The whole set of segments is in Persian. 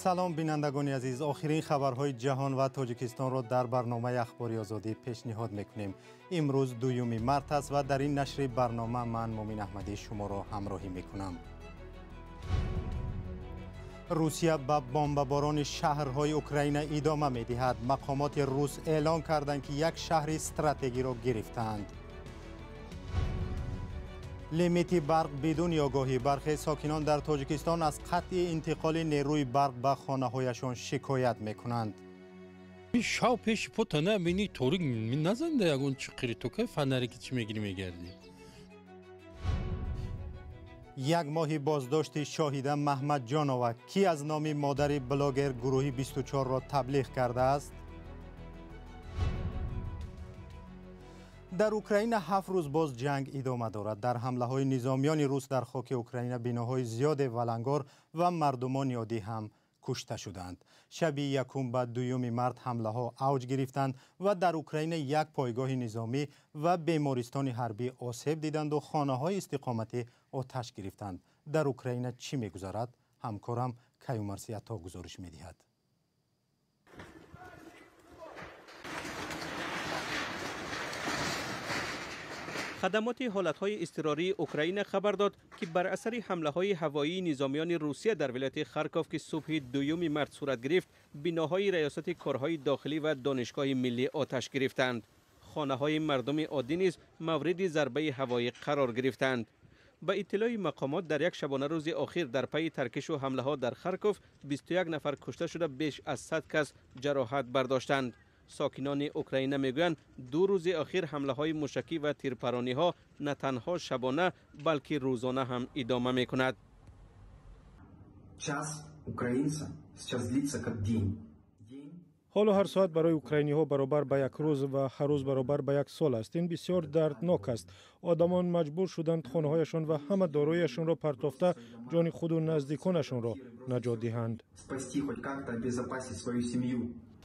سلام بینندگان عزیز، آخرین خبرهای جهان و تاجیکستان را در برنامه اخباری آزادی پیشنهاد میکنیم. امروز 2 مارس است و در این نشر برنامه من مومن احمدی شما را همراهی میکنم. روسیه به بمباران شهرهای اوکراین ادامه میدهد. مقامات روس اعلام کردند که یک شهر استراتژیکی را گرفتند. لیمیت برق بدون آگاهی، برخی ساکنان در تاجیکستان از قطع انتقال نیروی برق به خانه‌هایشان شکایت میکنند. شاو پیش پوتانه بینی طوری نزنده یگون چقیری تو که فنری که چی میگیری میگردی. یک ماه بازداشت شاهد محمد جانوه کی از نام مادر بلاگر گروهی 24 را تبلیغ کرده است. در اوکراین 7 روز باز جنگ ادامه دارد. در حمله های نظامیان روس در خاک اوکراین بناهای زیاد ولنگار و مردمان عادی هم کشته شدند. شب یکم به 2 مارس حمله ها اوج گرفتند و در اوکراین یک پایگاه نظامی و بیمارستان حربی آسیب دیدند و خانه های استقامتی آتش گرفتند. در اوکراین چی میگذرد؟ همکارم کیومرثی عطا گزارش میدهد. خدمات حالتهای اضطراری اوکراین خبر داد که بر اثر حمله‌های هوایی نظامیان روسیه در ولایت خارکوف که صبح 2 مارس صورت گرفت، بناهای ریاست کارهای داخلی و دانشگاه ملی آتش گرفتند. خانه‌های مردم عادی نیز مورد ضربه هوایی قرار گرفتند. به اطلاع مقامات در یک شبانه روز اخیر در پی ترکش و حمله‌ها در خارکوف 21 نفر کشته شده، بیش از 100 کس جراحت برداشتند. ساکنان اوکراین میگویند 2 روز اخیر حمله های موشکی و تیرپرانی ها نه تنها شبانه بلکه روزانه هم ادامه می کند. حالا هر ساعت برای اوکراینی ها برابر به یک روز و هر روز برابر به یک سال است. این بسیار دردناک است. آدمان مجبور شدند خانه هایشان و همه داراییشان را پرتافته جان خود و نزدیکانشان را نجات دهند.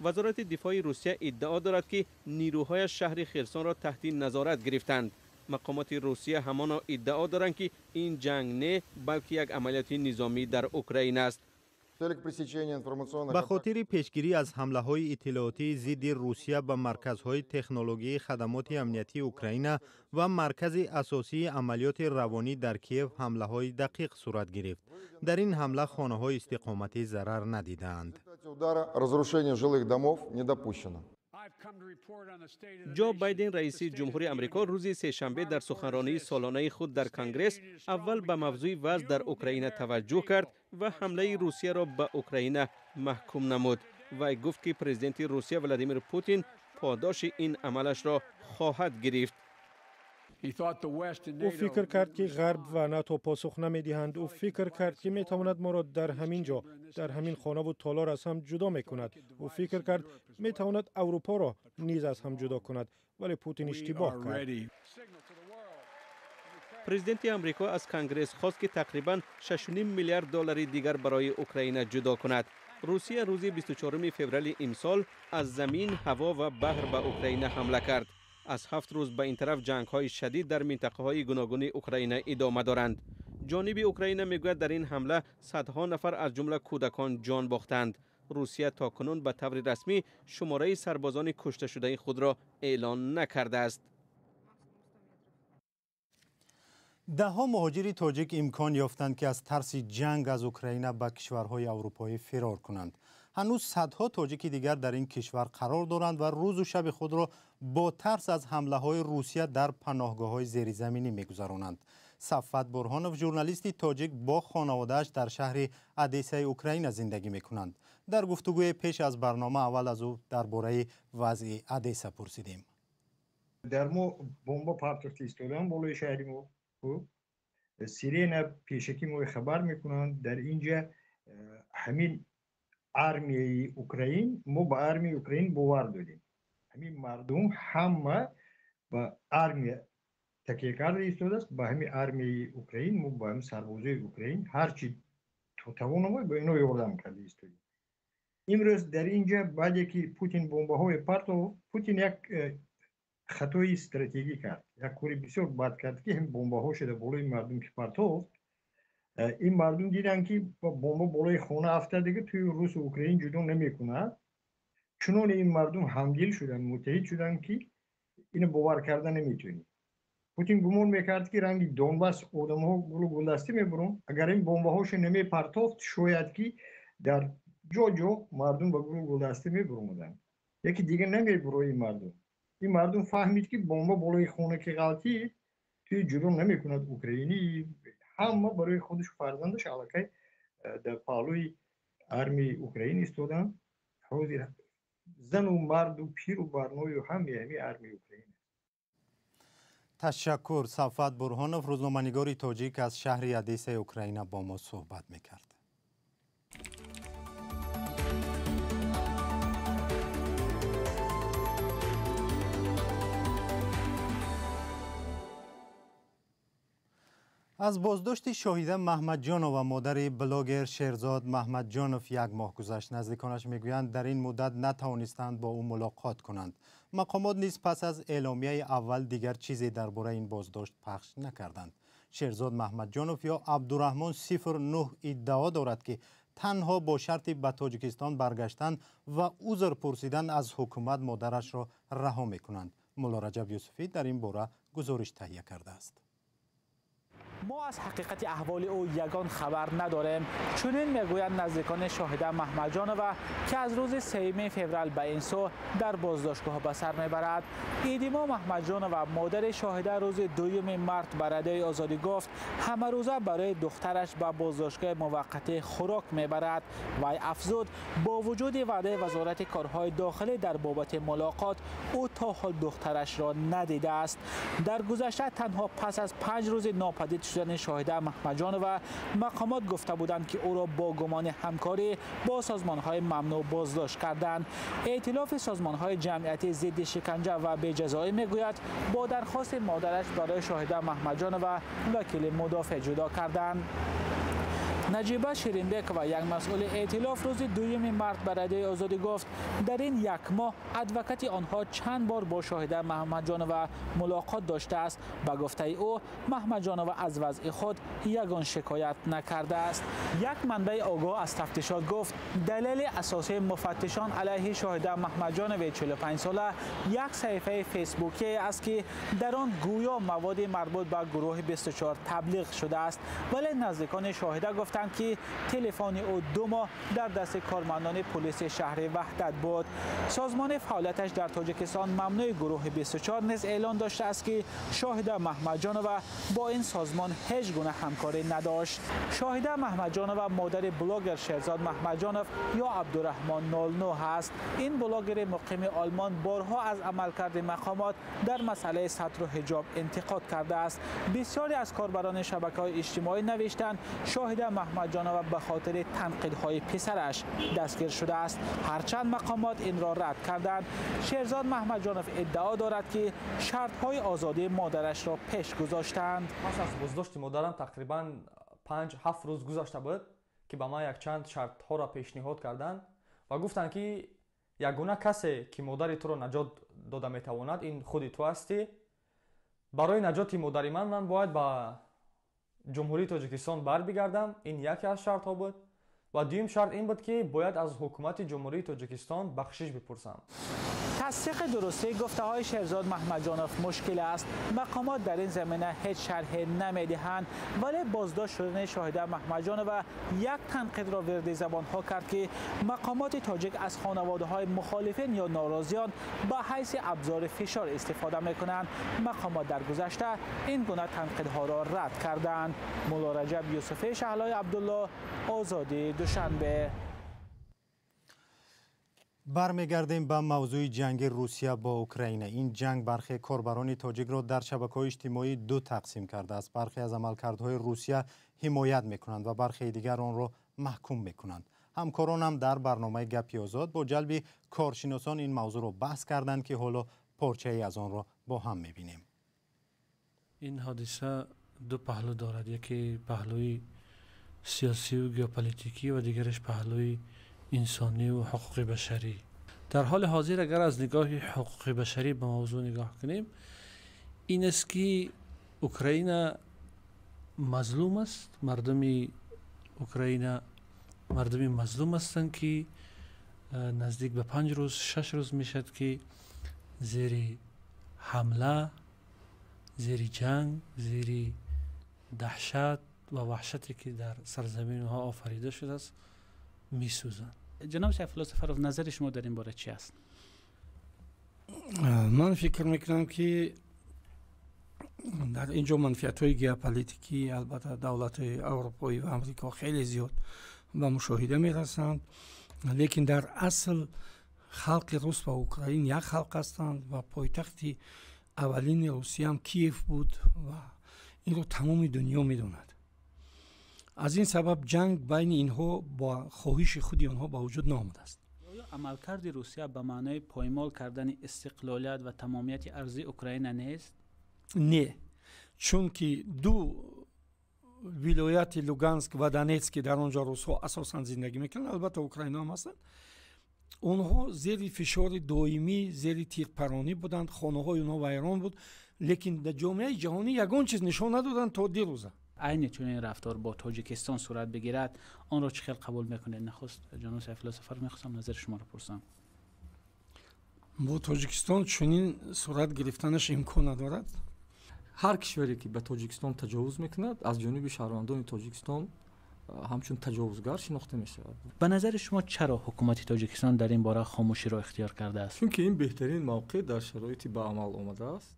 وزارت دفاع روسیه ادعا دارد که نیروهای شهر خرسون را تحت نظارت گرفتند. مقامات روسیه همان ادعا دارند که این جنگ نه بلکه یک عملیات نظامی در اوکراین است. به خاطر پیشگیری از حمله های اطلاعاتی ضد روسیه به مرکزهای تکنولوژی خدمات امنیتی اوکراین و مرکز اساسی عملیات روانی در کیف حمله های دقیق صورت گرفت. در این حمله خانه های استقامتی ضرر ندیدند. جو بایدن رئیس جمهوری آمریکا روز سه‌شنبه در سخنرانی سالانه خود در کنگره اول به موضوع وضع در اوکراین توجه کرد و حمله روسیه را به اوکراین محکوم نمود و گفت که پرزیدنت روسیه ولادیمیر پوتین پاداش این عملش را خواهد گرفت. او فکر کرد که غرب و ناتو پاسخ نمیدهند. او فکر کرد که میتواند ما را در همین جا، در همین خانه و تالار از هم جدا میکند. او فکر کرد میتواند اروپا را نیز از هم جدا کند، ولی پوتین اشتباه کرد. پرزیدنت آمریکا از کنگره خواست که تقریباً 6.5 میلیارد دلار دیگر برای اوکراین جدا کند. روسیه روز 24 فوریه امسال از زمین، هوا و بحر به اوکراین حمله کرد. از 7 روز به این طرف جنگ‌های شدید در منطقه‌های گوناگون اوکراین ادامه دارند. جانب اوکراین میگوید در این حمله صدها نفر از جمله کودکان جان باختند. روسیه تاکنون به طور رسمی شماره سربازان کشته شده خود را اعلان نکرده است. ده‌ها مهاجر تاجیک امکان یافتند که از ترس جنگ از اوکراین به کشورهای اروپایی فرار کنند. هنوز صدها تاجیک دیگر در این کشور قرار دارند و روز و شب خود را با ترس از حمله های روسیه در پناهگاه‌های زیرزمینی می‌گذرانند. صفوت برهانوف ژورنالیستی تاجیک با خانواده‌اش در شهر ادیسه اوکراین زندگی می‌کنند. در گفتگوی پیش از برنامه اول از او درباره وضع ادیسه پرسیدیم. در ما بمب پرتافته ایستادن بالای شهر ما. سیرین پیشکی ما خبر میکنند در اینجا همین армияи اوکراین، ما به армияи اوکراین باور داریم. همین مردم همه به армия تکیه کرده ایستاده است. به همین армияи اوکراین، ما به همین سربازای اوکراین هرچی توانم به اینا یاردم کرده ایستادیم. امروز در اینجا بعد که پوتین بمبه های پرتو، پوتین یک خطای استراتژی کرد. یک کاری بسیار بد کرد که هم بمبه ها شده بالای مردم که پرتافت این مردم دیدن که بمب بالای خونه افتاده توی روس و اوکراین جدا نمیکنه، چون این مردم همدل شدن، متحد شدن که اینو باور کردن نمیتونی. پوتین گمان میکرد که رنگ دونباس آدم ها گلدسته میبرون، اگر این بمب هاش نمی پرتافت شاید که در جا مردم به گلدسته میبرون. یکی دیگه نمیبرو این مردم فهمید که بمب بالای خونه که غلطی توی جدا نمیکند اوکراینی، همه برای خودش فرزندش علاقه در پالوی ارمی اوکراین ایستادن. زن و مرد و پیر و برنوی و همه ارمی اوکراین. تشکر. صفوت برهانوف، روزنامه‌نگار تاجیک از شهر ادیسه اوکراین با ما صحبت میکرد. از بازداشت شاهده محمد جانو و مادر بلاگر شیرزاد محمد جانوف یک ماه گذشت. نزدیکانش میگویند در این مدت نتوانستند با او ملاقات کنند. مقامات نیز پس از اعلامیه اول دیگر چیزی درباره این بازداشت پخش نکردند. شیرزاد محمد جانوف یا عبدالرحمن 09 ادعا دارد که تنها با شرطی به تاجیکستان برگشتن و عذر پرسیدن از حکومت مادرش را رها میکنند. مولا رجب یوسفی در این باره گزارش تهیه کرده است. ما از حقیقت احوال او یگان خبر نداریم. چنین میگویند نزدیکان شاهده محمد جانو که از روز 3 فوریه به این سو در بازداشتگاه به سر میبرد. ایدیما محمد جانو و مادر شاهده روز 2 مارس به رادیوی آزادی گفت همه روزه برای دخترش به بازداشتگاه موقت خوراک میبرد. وی افزود با وجود وعده وزارت کارهای داخلی در بابت ملاقات، او تا حال دخترش را ندیده است. در گذشته تنها پس از 5 روز ناپدید شدن شاهده محمد جانو و مقامات گفته بودند که او را با گمان همکاری با سازمان‌های ممنوع بازداشت کردند. ائتلاف سازمان‌های جمعیتی ضد شکنجه و بی‌جزایی میگوید با درخواست مادرش برای شاهده محمد جانو و وکیل مدافع جدا کردند. نجیبه شیرینبک و یک مسئول ائتلاف روز 2 مارس به رادیوی آزادی گفت در این یک ماه ادوکت آنها چند بار با شاهده محمد جانو ملاقات داشته است. به گفته او محمد جانو از وضع خود یگان شکایت نکرده است. یک منبع آگاه از تفتیشات گفت دلیل اساسی مفتشان علیه شاهده محمد جانو 45 ساله یک صفحه فیسبوکی است که در آن گویا مواد مربوط به گروه 24 تبلیغ شده است، ولی نزدیکان شاهده گفت که تلفن او 2 ماه در دست کارمندان پلیس شهر وحدت بود. سازمان فعالیتش در تاجیکستان ممنوع گروه 24 نیز اعلان داشته است که شاهده محمد جانو با این سازمان هیچ گونه همکاری نداشت. شاهده محمد جانو مادر بلاگر شیرزاد محمد جانوف یا عبدالرحمن 09 است. این بلاگر مقیم آلمان بارها از عملکرد مقامات در مسئله ستر و حجاب انتقاد کرده است. بسیاری از کاربران شبکه‌های اجتماعی نوشتند شاهده محمد جانو به خاطر تنقیدهای پسرش دستگیر شده است، هرچند مقامات این را رد کردند. شیرزاد محمد جانوف ادعا دارد که شرطهای آزادی مادرش را پیش گذاشتند. پس از بازداشت مادرم تقریبا 5-7 روز گذشته بود که به من یک چند شرطها را پیشنهاد کردند و گفتند که یگانه کسی که مادر تو را نجات داده میتواند این خود تو هستی. برای نجات مادر من باید با جمهوری تاجیکستان بر بگردم. این یکی از شرط ها بود و دویم شرط این بود که باید از حکومت جمهوری تاجیکستان بخشش بپرسم. تصدیق درستی گفته های شیرزاد محمد جانوف مشکل است. مقامات در این زمینه هیچ شرحی نمیدهند، ولی بازداشت شدن شاهده محمد جانو یک تنقید را ورد زبان ها کرد که مقامات تاجیک از خانواده های مخالفین یا ناراضیان به حیث ابزار فشار استفاده میکنند. مقامات در گذشته این گونه تنقیدها را رد کردند. مولا رجب یوسفی، شهلای عبدالله، آزادی، دوشنبه. برمیگردیم به موضوع جنگ روسیه با اوکراین. این جنگ برخی کاربران تاجیک را در شبکه‌های اجتماعی دو تقسیم کرده است. برخی از عملکردهای روسیه حمایت میکنند و برخی دیگر آن را محکوم میکنند. همکاران هم در برنامه گپی آزاد با جلب کارشناسان این موضوع را بحث کردند که حالا پارچه‌ای از آن را با هم میبینیم. این حادثه دو پهلو دارد، یکی پهلوی سیاسی و ژئوپلیتیکی و دیگرش پهلوی انسانی و حقوق بشری. در حال حاضر اگر از نگاه حقوق بشری به موضوع نگاه کنیم، این است که اوکراین مظلوم است. مردم اوکراین مردم مظلوم هستند که نزدیک به 5 روز 6 روز میشد که زیر حمله، زیر جنگ، زیر دهشت و وحشتی که در سرزمین ها آفریده شده است میسوزند. جناب سیف الله سفرов نظر شما در این باره چی است؟ من فکر میکنم که در اینجا منفعت های ژئوپلیتیکی البته دولت های اروپایی و امریکا خیلی زیاد به مشاهده میرسند، لیکن در اصل خلق روس و اوکراین یک خلق هستند و پایتخت اولین روسیه هم کیف بود و این رو تمام دنیا میدوند. از این سبب جنگ بین اینها با خواهش خودی آنها با وجود نآمده است. آیا عملکرد روسیه به معنای پایمال کردن استقلالیت و تمامیت ارضی اوکراین نیست؟ نه، چون که دو ولایت لوگانسک و دونتسک که در آنجا روس‌ها اساساً زندگی میکنند، البته اوکراینی هم هستند، اونها زیر فشار دائمی، زیر تیرپرانی بودند، خانه‌های اونها ویران بود، لیکن در جامعه جهانی یگان چیز نشان ندادند تا دیروز. عین چون این رفتار با تاجیکستان صورت بگیرد آن را چه قبول میکنید؟ نخست جناب سیف الله سفر میخواستم نظر شما را پرسم. با تاجیکستان چنین صورت گرفتنش امکان ندارد. هر کشوری که به تاجیکستان تجاوز میکند از جانب شهروندان تاجیکستان همچون تجاوزگر شناخته میشود. به نظر شما چرا حکومت تاجیکستان در این باره خاموشی را اختیار کرده است؟ چون که این بهترین موقع در شرایطی به عمل آمده است.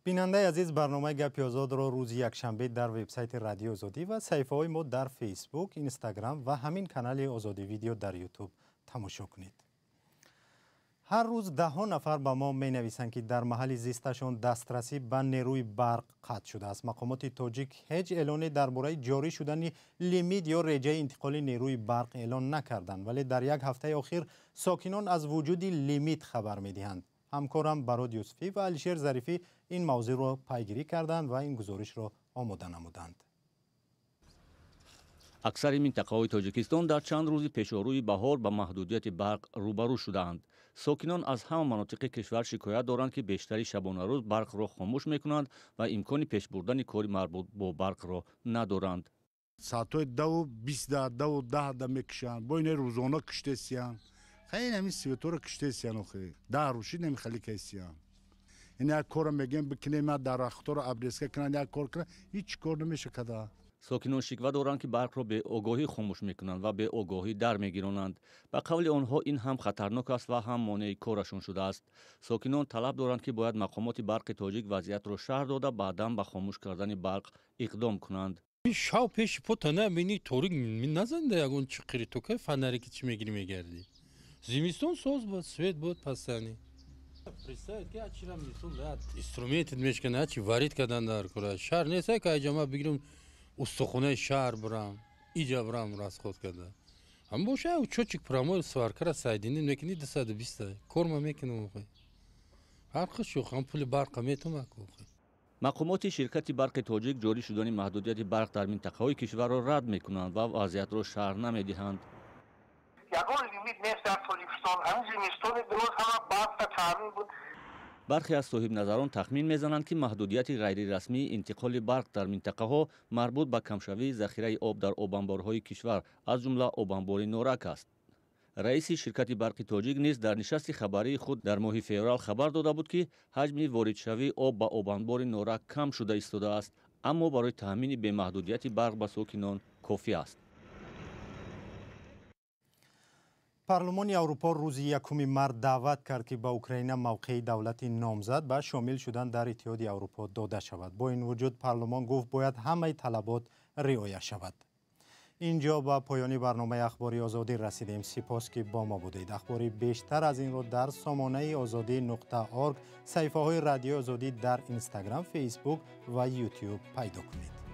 بیننده عزیز، برنامه گپ آزاد را روز یکشنبه در وبسایت رادیو آزادی و صفحه‌های ما در فیسبوک، اینستاگرام و همین کانال آزادی ویدیو در یوتیوب تماشا کنید. هر روز ده ها نفر به ما می نویسند که در محل زیستشان دسترسی به نیروی برق قطع شده است. مقامات تاجیک هیچ اعلانی درباره جاری شدن لیمیت یا رجای انتقال نیروی برق اعلان نکردند، ولی در یک هفته اخیر ساکنان از وجود لیمیت خبر می دهند. همکارم براد یوسفی و علیشیر ظریفی این موضوع را پیگیری کردند و این گزارش را آماده نمودند. اکثر منطقه‌های تاجیکستان در چند روز پیش‌روی بهار با محدودیت برق روبرو شدند. ساکنان از همه مناطق کشور شکایت دارند که بیشتری شبانه روز برق را خاموش می‌کنند و امکان پیش بردن کاری مربوط با برق را ندارند. ساعت‌های 2:20 2:10 میکشند. با این روزانه کشته سیان. خیلی همین سویتور کشته سیان آخه. در روشی نمیخلی کسیان. این یک کار میگم بکنه ما در اختار ابریسکه کنند یک کار کنند هیچ کار نمیشه کدا. ساکنان شکوه دارند که برق را به آگاهی خاموش میکنند و به آگاهی در میگیرانند. به قول آنها این هم خطرناک است و هم مانع کارشون شده است. ساکنان طلب دارند که باید مقامات برق تاجیک وضعیت را شرح داده بعداً به خاموش کردن برق اقدام کنند. شاو پیش پوتانه بینی تورگ می نزنده یگون چقیری تو که فنری که چی میگیری میگردی. زمستون سوز بود، سوید بود پسانی. پرسید که چی را میسون داد. اینسترومنت میشکنه چی وارد کردن در کره. شهر نیست که اجازه بگیرم استخونه شهر برام. ایجا برام راست خود کرده. هم باشه او چوچک پرامور سوارکر سایدینی میکنی 220 کارم میکنم خو. هر خشو خام پول برق میتونم کوخی. مقامات شرکت برق تاجیک جاری شدن محدودیت برق در منطقه‌های کشور را رد میکنند و وضعیت را شرح نمیدهند. یگان لیمیت نیست در تاجیکستان. همین زمستون درست هم برق تامین بود. برخی از صاحب نظران تخمین میزنند که محدودیت غیر رسمی انتقال برق در منطقه ها مربوط به کمشوی ذخیره آب در آبانبارهای کشور از جمله آبانبار نورک است. رئیس شرکت برق تاجیک نیز در نشست خبری خود در ماه فوریه خبر داده بود که حجم واردشوی آب به آبانبار نورک کم شده ایستاده است، اما برای تامین به محدودیت برق به ساکنان کافی است. پارلمان اروپا روز 1 مارس دعوت کرد که به اوکراین موقع دولت نامزد به شامل شدن در اتحاد اروپا داده شود. با این وجود پارلمان گفت باید همه طلبات رعایت شود. اینجا با پایان برنامه اخباری آزادی رسیدیم. سپاس که با ما بودید. اخباری بیشتر از این رو در سامانه آزادی.org، صفحه های رادیو آزادی در اینستاگرام، فیسبوک و یوتیوب پیدا کنید.